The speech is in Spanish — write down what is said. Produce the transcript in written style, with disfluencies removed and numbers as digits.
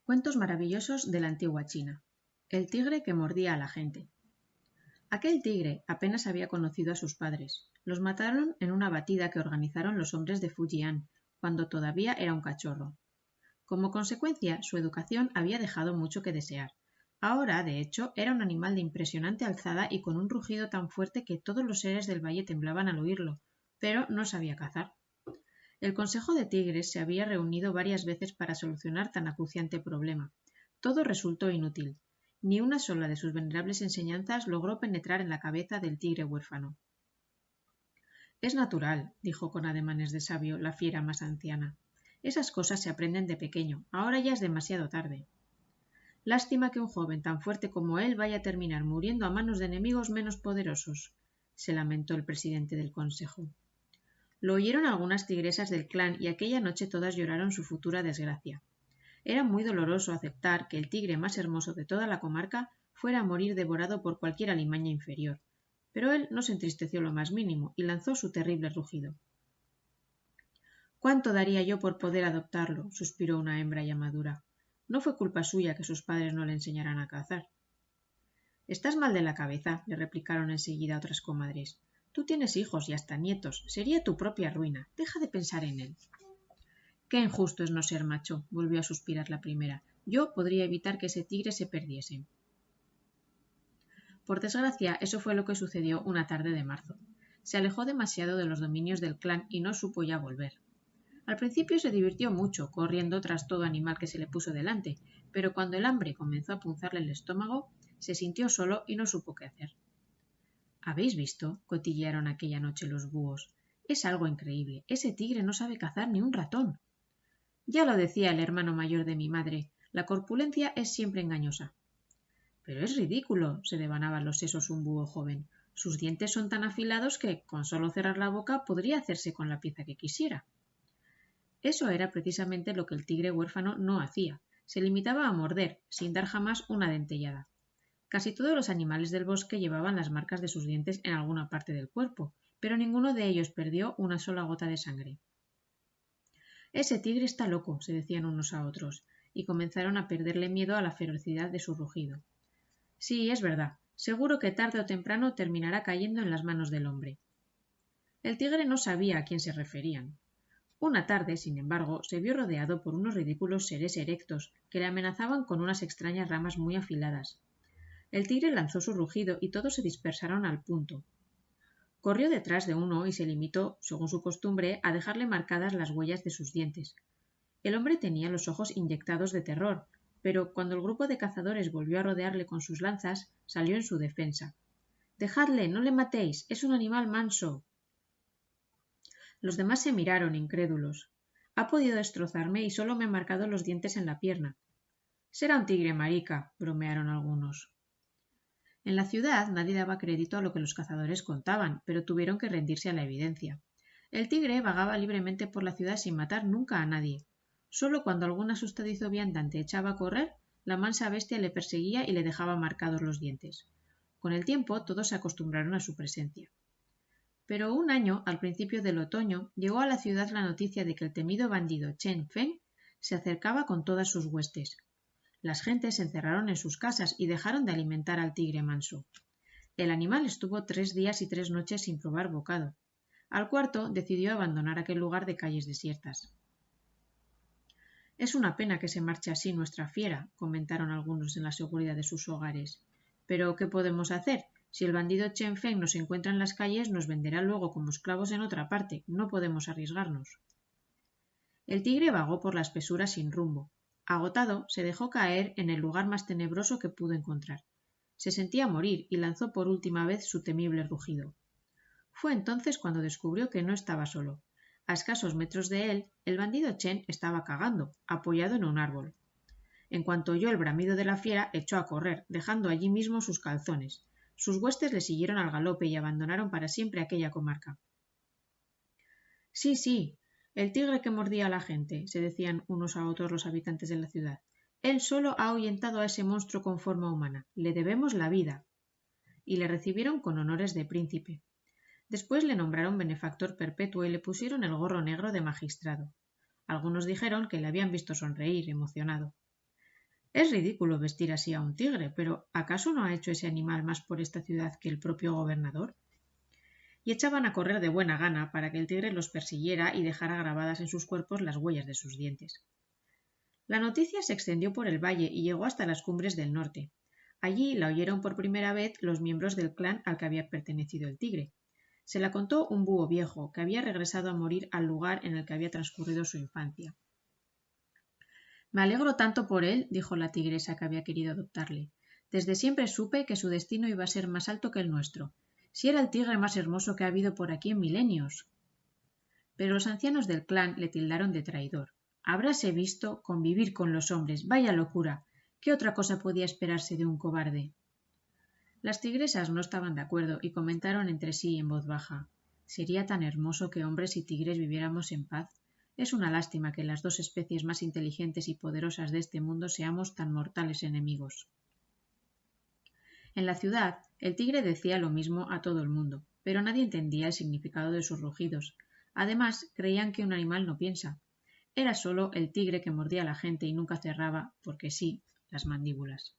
Cuentos maravillosos de la antigua China. El tigre que mordía a la gente. Aquel tigre apenas había conocido a sus padres. Los mataron en una batida que organizaron los hombres de Fujian, cuando todavía era un cachorro. Como consecuencia, su educación había dejado mucho que desear. Ahora, de hecho, era un animal de impresionante alzada y con un rugido tan fuerte que todos los seres del valle temblaban al oírlo, pero no sabía cazar. El Consejo de Tigres se había reunido varias veces para solucionar tan acuciante problema. Todo resultó inútil. Ni una sola de sus venerables enseñanzas logró penetrar en la cabeza del tigre huérfano. Es natural, dijo con ademanes de sabio la fiera más anciana. Esas cosas se aprenden de pequeño. Ahora ya es demasiado tarde. Lástima que un joven tan fuerte como él vaya a terminar muriendo a manos de enemigos menos poderosos, se lamentó el presidente del consejo. Lo oyeron algunas tigresas del clan y aquella noche todas lloraron su futura desgracia. Era muy doloroso aceptar que el tigre más hermoso de toda la comarca fuera a morir devorado por cualquier alimaña inferior, pero él no se entristeció lo más mínimo y lanzó su terrible rugido. «¿Cuánto daría yo por poder adoptarlo?», suspiró una hembra ya madura. No fue culpa suya que sus padres no le enseñaran a cazar. «Estás mal de la cabeza», le replicaron enseguida otras comadres. «Tú tienes hijos y hasta nietos. Sería tu propia ruina. Deja de pensar en él». «Qué injusto es no ser macho», volvió a suspirar la primera. «Yo podría evitar que ese tigre se perdiese». Por desgracia, eso fue lo que sucedió una tarde de marzo. Se alejó demasiado de los dominios del clan y no supo ya volver. Al principio se divirtió mucho, corriendo tras todo animal que se le puso delante, pero cuando el hambre comenzó a punzarle el estómago, se sintió solo y no supo qué hacer. «¿Habéis visto?», cotillearon aquella noche los búhos. «Es algo increíble. Ese tigre no sabe cazar ni un ratón». «Ya lo decía el hermano mayor de mi madre, la corpulencia es siempre engañosa». «Pero es ridículo», se devanaba los sesos un búho joven. «Sus dientes son tan afilados que, con solo cerrar la boca, podría hacerse con la pieza que quisiera». Eso era precisamente lo que el tigre huérfano no hacía. Se limitaba a morder, sin dar jamás una dentellada. Casi todos los animales del bosque llevaban las marcas de sus dientes en alguna parte del cuerpo, pero ninguno de ellos perdió una sola gota de sangre. «Ese tigre está loco», se decían unos a otros, y comenzaron a perderle miedo a la ferocidad de su rugido. Sí, es verdad, seguro que tarde o temprano terminará cayendo en las manos del hombre. El tigre no sabía a quién se referían. Una tarde, sin embargo, se vio rodeado por unos ridículos seres erectos que le amenazaban con unas extrañas ramas muy afiladas. El tigre lanzó su rugido y todos se dispersaron al punto. Corrió detrás de uno y se limitó, según su costumbre, a dejarle marcadas las huellas de sus dientes. El hombre tenía los ojos inyectados de terror, pero cuando el grupo de cazadores volvió a rodearle con sus lanzas, salió en su defensa. «¡Dejadle! ¡No le matéis! ¡Es un animal manso!». Los demás se miraron, incrédulos. «Ha podido destrozarme y solo me ha marcado los dientes en la pierna». «Será un tigre marica», bromearon algunos. En la ciudad nadie daba crédito a lo que los cazadores contaban, pero tuvieron que rendirse a la evidencia. El tigre vagaba libremente por la ciudad sin matar nunca a nadie. Solo cuando algún asustadizo viandante echaba a correr, la mansa bestia le perseguía y le dejaba marcados los dientes. Con el tiempo todos se acostumbraron a su presencia. Pero un año, al principio del otoño, llegó a la ciudad la noticia de que el temido bandido Chen Feng se acercaba con todas sus huestes. Las gentes se encerraron en sus casas y dejaron de alimentar al tigre manso. El animal estuvo 3 días y 3 noches sin probar bocado. Al cuarto decidió abandonar aquel lugar de calles desiertas. «Es una pena que se marche así nuestra fiera», comentaron algunos en la seguridad de sus hogares. «Pero ¿qué podemos hacer? Si el bandido Chen Feng nos encuentra en las calles, nos venderá luego como esclavos en otra parte. No podemos arriesgarnos». El tigre vagó por la espesura sin rumbo. Agotado, se dejó caer en el lugar más tenebroso que pudo encontrar. Se sentía morir y lanzó por última vez su temible rugido. Fue entonces cuando descubrió que no estaba solo. A escasos metros de él, el bandido Chen estaba cagando, apoyado en un árbol. En cuanto oyó el bramido de la fiera, echó a correr, dejando allí mismo sus calzones. Sus huestes le siguieron al galope y abandonaron para siempre aquella comarca. «Sí, sí, el tigre que mordía a la gente», se decían unos a otros los habitantes de la ciudad. «Él solo ha ahuyentado a ese monstruo con forma humana. Le debemos la vida». Y le recibieron con honores de príncipe. Después le nombraron benefactor perpetuo y le pusieron el gorro negro de magistrado. Algunos dijeron que le habían visto sonreír, emocionado. Es ridículo vestir así a un tigre, pero ¿acaso no ha hecho ese animal más por esta ciudad que el propio gobernador? Y echaban a correr de buena gana para que el tigre los persiguiera y dejara grabadas en sus cuerpos las huellas de sus dientes. La noticia se extendió por el valle y llegó hasta las cumbres del norte. Allí la oyeron por primera vez los miembros del clan al que había pertenecido el tigre. Se la contó un búho viejo, que había regresado a morir al lugar en el que había transcurrido su infancia. Me alegro tanto por él, dijo la tigresa que había querido adoptarle. Desde siempre supe que su destino iba a ser más alto que el nuestro. Si era el tigre más hermoso que ha habido por aquí en milenios. Pero los ancianos del clan le tildaron de traidor. Habráse visto convivir con los hombres. Vaya locura. ¿Qué otra cosa podía esperarse de un cobarde? Las tigresas no estaban de acuerdo y comentaron entre sí en voz baja. Sería tan hermoso que hombres y tigres viviéramos en paz. Es una lástima que las dos especies más inteligentes y poderosas de este mundo seamos tan mortales enemigos. En la ciudad, el tigre decía lo mismo a todo el mundo, pero nadie entendía el significado de sus rugidos. Además, creían que un animal no piensa. Era solo el tigre que mordía a la gente y nunca cerraba, porque sí, las mandíbulas.